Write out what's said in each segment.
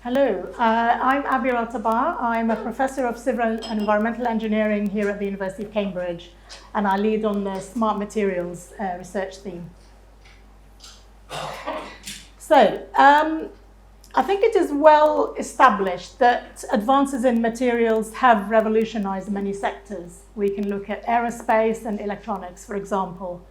Hello, I'm Abir Al-Tabaa. I'm a professor of civil and environmental engineering here at the University of Cambridge, and I lead on the smart materials research theme. So, I think it is well established that advances in materials have revolutionized many sectors. We can look at aerospace and electronics, for example.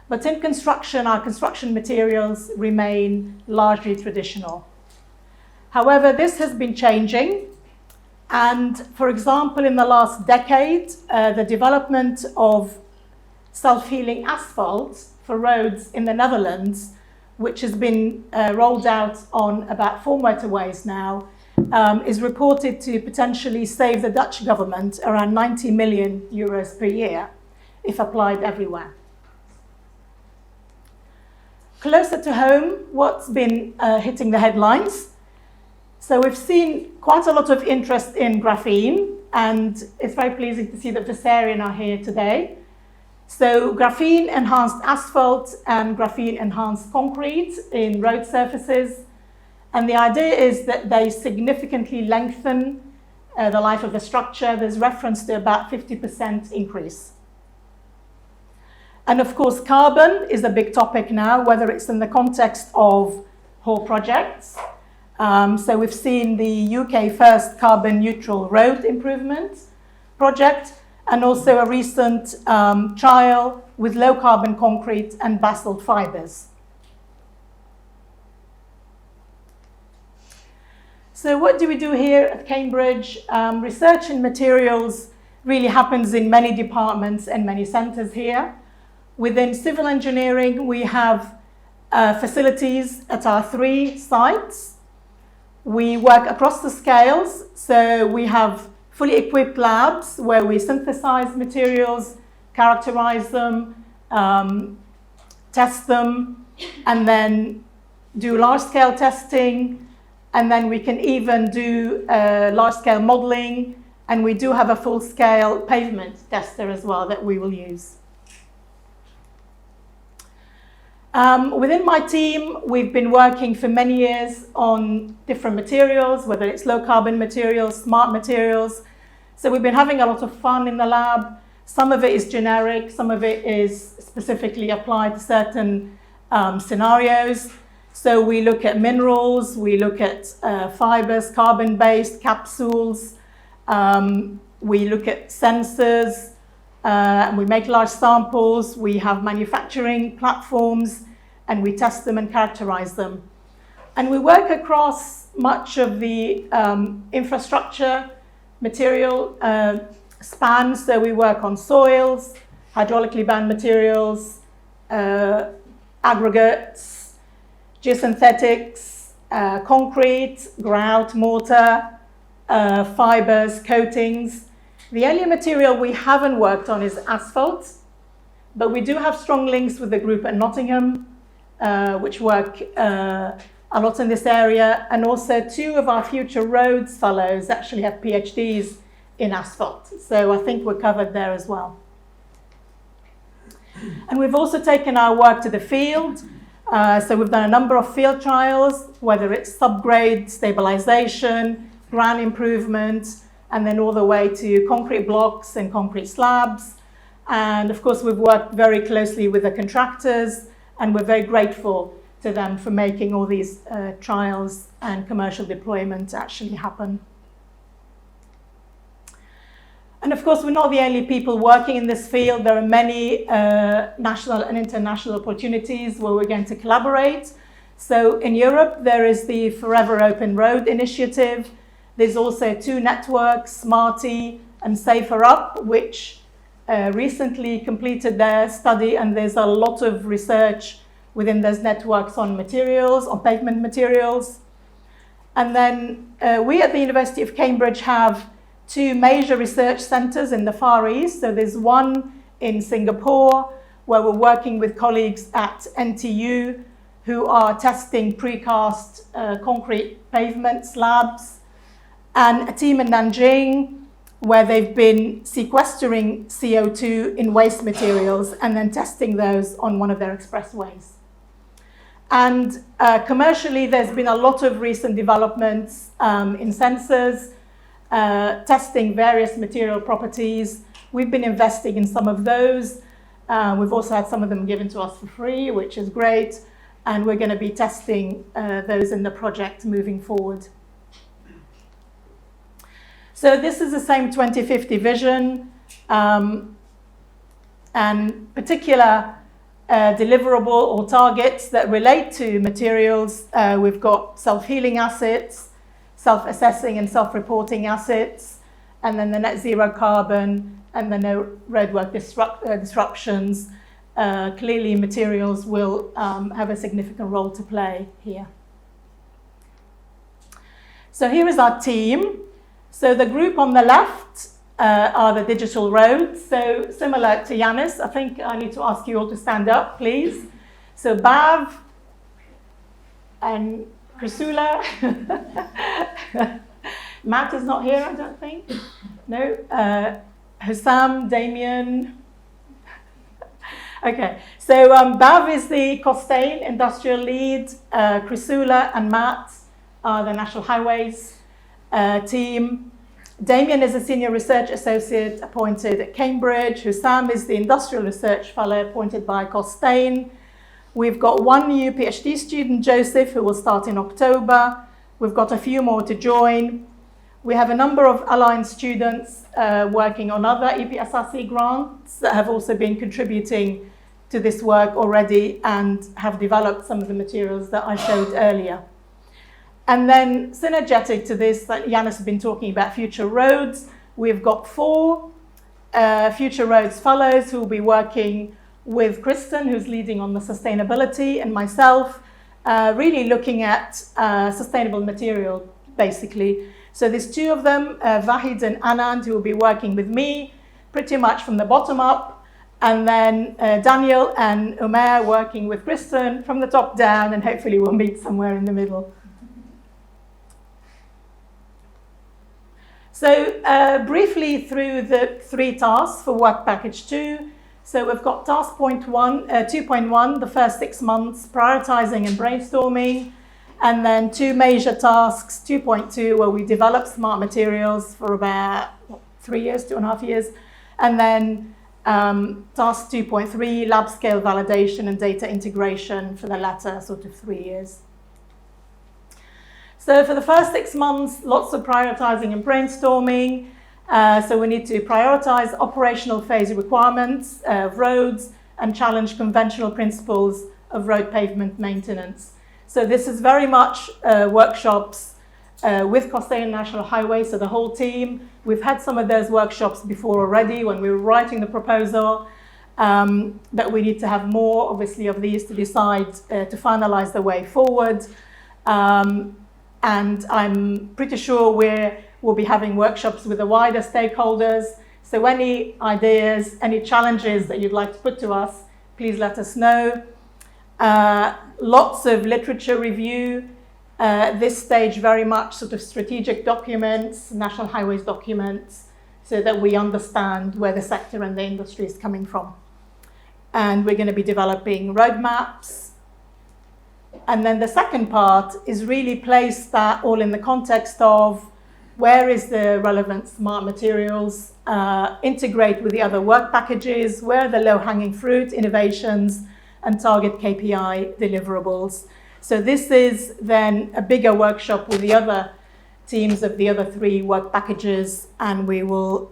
But in construction, our construction materials remain largely traditional. However, this has been changing. And for example, in the last decade, the development of self-healing asphalt for roads in the Netherlands, which has been rolled out on about 4 motorways now, is reported to potentially save the Dutch government around 90 million euros per year, if applied everywhere. Closer to home, what's been hitting the headlines? So we've seen quite a lot of interest in graphene, and it's very pleasing to see that Visarion are here today. So graphene-enhanced asphalt and graphene-enhanced concrete in road surfaces. And the idea is that they significantly lengthen the life of the structure. There's reference to about 50% increase. And of course, carbon is a big topic now, whether it's in the context of whole projects. So we've seen the UK first carbon neutral road improvement project, and also a recent trial with low carbon concrete and basalt fibers. So what do we do here at Cambridge? Research in materials really happens in many departments and many centres here. Within civil engineering, we have facilities at our 3 sites. We work across the scales, so we have fully equipped labs where we synthesize materials, characterize them, test them, and then do large-scale testing, and then we can even do large-scale modeling, and we do have a full-scale pavement tester as well that we will use. Within my team, we've been working for many years on different materials, whether it's low carbon materials, smart materials. So we've been having a lot of fun in the lab. Some of it is generic, some of it is specifically applied to certain scenarios. So we look at minerals, we look at fibers, carbon-based capsules, we look at sensors, we make large samples, we have manufacturing platforms, and we test them and characterize them. And we work across much of the infrastructure material span. So we work on soils, hydraulically bound materials, aggregates, geosynthetics, concrete, grout, mortar, fibers, coatings. The only material we haven't worked on is asphalt, but we do have strong links with the group at Nottingham, which work a lot in this area. And also 2 of our future roads fellows actually have PhDs in asphalt. So I think we're covered there as well. And we've also taken our work to the field. So we've done a number of field trials, whether it's subgrade stabilization, ground improvement, and then all the way to concrete blocks and concrete slabs. And of course, we've worked very closely with the contractors, and we're very grateful to them for making all these trials and commercial deployment actually happen. And of course, we're not the only people working in this field. There are many national and international opportunities where we're going to collaborate. So in Europe, there is the Forever Open Road initiative. There's also 2 networks, SMARTY and Safer Up, which recently completed their study, and there's a lot of research within those networks on materials, on pavement materials. And then we at the University of Cambridge have 2 major research centres in the Far East. So there's one in Singapore, where we're working with colleagues at NTU who are testing precast concrete pavement slabs, and a team in Nanjing, where they've been sequestering CO2 in waste materials and then testing those on one of their expressways. And commercially, there's been a lot of recent developments in sensors, testing various material properties. We've been investing in some of those. We've also had some of them given to us for free, which is great. And we're going to be testing those in the project moving forward. So this is the same 2050 vision. And particular deliverable or targets that relate to materials. We've got self-healing assets, self-assessing and self-reporting assets, and then the net zero carbon and the no roadwork disruptions. Clearly, materials will have a significant role to play here. So here is our team. So the group on the left are the digital roads. So similar to Yanis, I think I need to ask you all to stand up, please. So Bav and Chrysula. Matt is not here, I don't think. No. Hussam, Damien. Okay, so Bav is the Costain industrial lead. Chrysula and Matt are the National Highways team. Damien is a senior research associate appointed at Cambridge. Hussam is the industrial research fellow appointed by Costain. We've got one new PhD student, Joseph, who will start in October. We've got a few more to join. We have a number of aligned students working on other EPSRC grants that have also been contributing to this work already and have developed some of the materials that I showed earlier. And then synergetic to this, that Yanis has been talking about Future Roads, we've got 4 Future Roads fellows who will be working with Kristen, who's leading on the sustainability, and myself, really looking at sustainable material, basically. So there's 2 of them, Vahid and Anand, who will be working with me pretty much from the bottom up, and then Daniel and Umair working with Kristen from the top down, and hopefully we'll meet somewhere in the middle. So briefly through the 3 tasks for work package 2. So we've got task 2.1, the first 6 months, prioritizing and brainstorming. And then 2 major tasks, 2.2, where we develop smart materials for about 3 years, 2.5 years. And then task 2.3, lab scale validation and data integration for the latter sort of 3 years. So for the first 6 months, lots of prioritizing and brainstorming. So we need to prioritize operational phase requirements of roads and challenge conventional principles of road pavement maintenance. So this is very much workshops with Costain National Highway, so the whole team. We've had some of those workshops before already when we were writing the proposal, but we need to have more, obviously, of these to decide to finalize the way forward. And I'm pretty sure we'll be having workshops with the wider stakeholders. So any ideas, any challenges that you'd like to put to us, please let us know. Lots of literature review. At this stage, very much sort of strategic documents, National Highways documents, so that we understand where the sector and the industry is coming from. And we're going to be developing roadmaps. And then the second part is really place that all in the context of where is the relevant smart materials, integrate with the other work packages, where are the low-hanging fruit innovations, and target KPI deliverables. So this is then a bigger workshop with the other teams of the other 3 work packages, and we will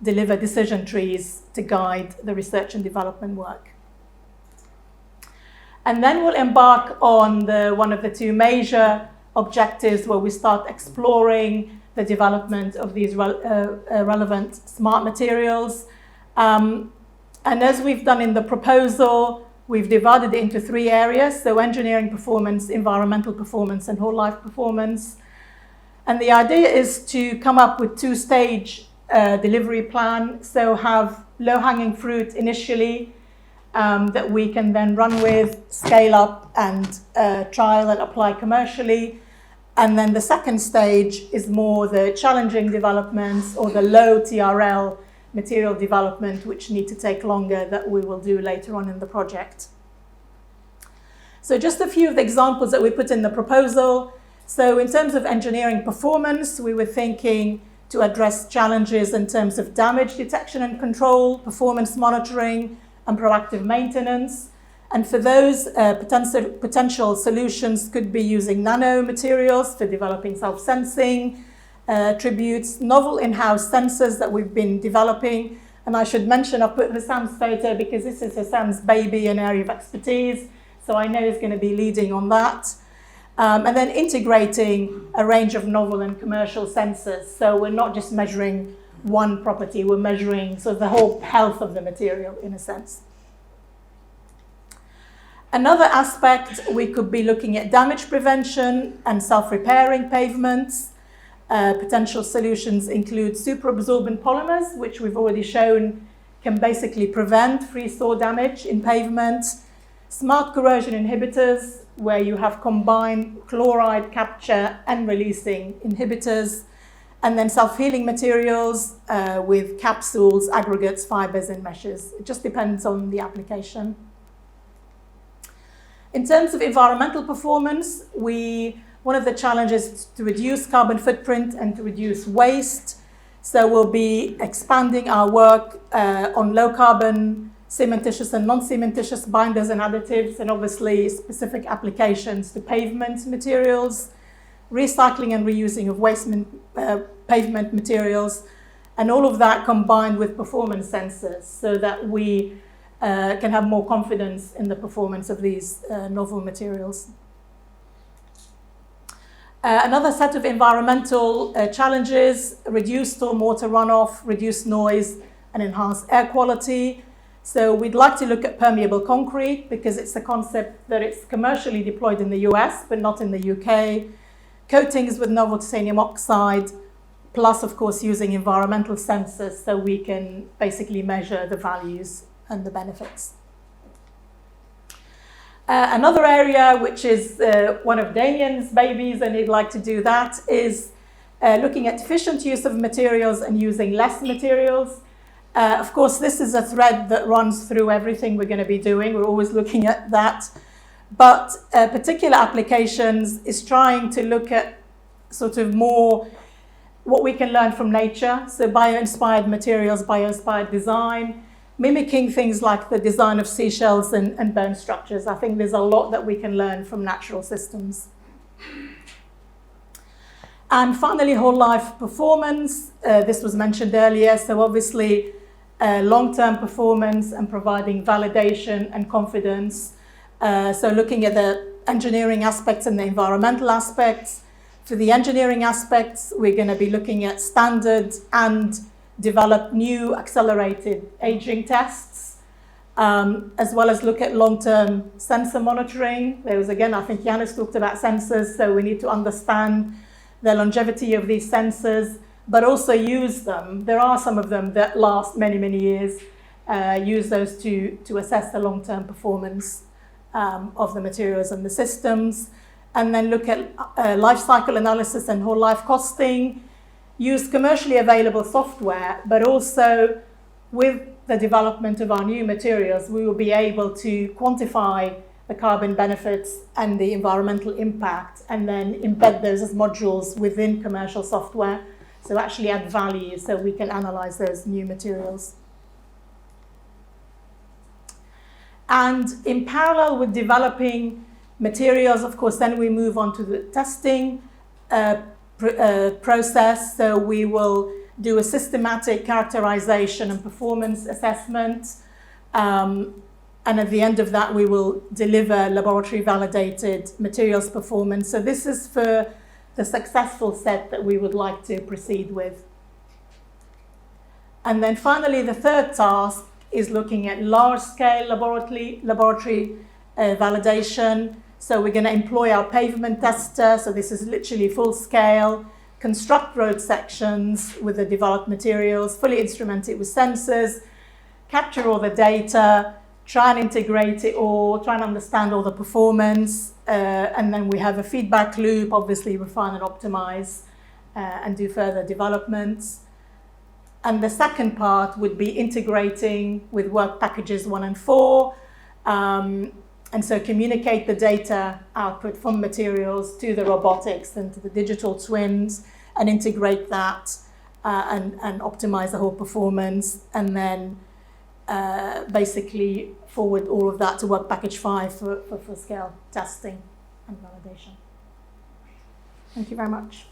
deliver decision trees to guide the research and development work. And then we'll embark on one of the 2 major objectives where we start exploring the development of these relevant smart materials. And as we've done in the proposal, we've divided it into 3 areas. So engineering performance, environmental performance, and whole life performance. And the idea is to come up with 2-stage delivery plan. So have low-hanging fruit initially, that we can then run with, scale up, and trial and apply commercially. And then the second stage is more the challenging developments or the low TRL material development, which need to take longer, that we will do later on in the project. So just a few of the examples that we put in the proposal. So in terms of engineering performance, we were thinking to address challenges in terms of damage detection and control, performance monitoring, and proactive maintenance. And for those, potential solutions could be using nanomaterials for developing self-sensing attributes, novel in-house sensors that we've been developing. And I should mention, I've put Hassam's photo because this is Hassam's baby, an area of expertise. So I know he's going to be leading on that. And then integrating a range of novel and commercial sensors. So we're not just measuring one property, we're measuring sort of the whole health of the material in a sense. Another aspect, we could be looking at damage prevention and self-repairing pavements. Potential solutions include superabsorbent polymers, which we've already shown can basically prevent freeze-thaw damage in pavement. Smart corrosion inhibitors, where you have combined chloride capture and releasing inhibitors. And then self-healing materials with capsules, aggregates, fibers, and meshes. It just depends on the application. In terms of environmental performance, one of the challenges is to reduce carbon footprint and to reduce waste. So we'll be expanding our work on low carbon, cementitious and non-cementitious binders and additives, and obviously specific applications to pavement materials, recycling and reusing of waste pavement materials, and all of that combined with performance sensors so that we can have more confidence in the performance of these novel materials. Another set of environmental challenges: reduced stormwater runoff, reduced noise, and enhanced air quality. So we'd like to look at permeable concrete because it's a concept that it's commercially deployed in the US, but not in the UK. Coatings with novel titanium oxide, plus of course using environmental sensors so we can basically measure the values and the benefits. Another area which is one of Damien's babies, and he'd like to do that, is looking at efficient use of materials and using less materials. Of course, this is a thread that runs through everything we're going to be doing. We're always looking at that. But particular applications is trying to look at sort of more what we can learn from nature. So bio-inspired materials, bio-inspired design, mimicking things like the design of seashells and bone structures. I think there's a lot that we can learn from natural systems. And finally, whole life performance. This was mentioned earlier. So obviously, long-term performance and providing validation and confidence. So looking at the engineering aspects and the environmental aspects. For the engineering aspects, we're going to be looking at standard and develop new accelerated aging tests, as well as look at long-term sensor monitoring. There was, again, I think Yanis talked about sensors, so we need to understand the longevity of these sensors, but also use them. There are some of them that last many, many years. Use those to assess the long-term performance of the materials and the systems. And then look at life cycle analysis and whole life costing. Use commercially available software, but also with the development of our new materials, we will be able to quantify the carbon benefits and the environmental impact, and then embed those as modules within commercial software. So actually add value so we can analyze those new materials. And in parallel with developing materials, of course, then we move on to the testing process. So we will do a systematic characterization and performance assessment. And at the end of that, we will deliver laboratory validated materials performance. So this is for the successful set that we would like to proceed with. And then finally, the third task is looking at large-scale laboratory validation. So we're going to employ our pavement tester. So this is literally full scale. Construct road sections with the developed materials, fully instrument it with sensors, capture all the data, try and integrate it all, try and understand all the performance. And then we have a feedback loop, obviously refine and optimize and do further developments. And the second part would be integrating with work packages 1 and 4. And so communicate the data output from materials to the robotics and to the digital twins and integrate that and optimize the whole performance, and then basically forward all of that to Work Package 5 for full-scale testing and validation. Thank you very much.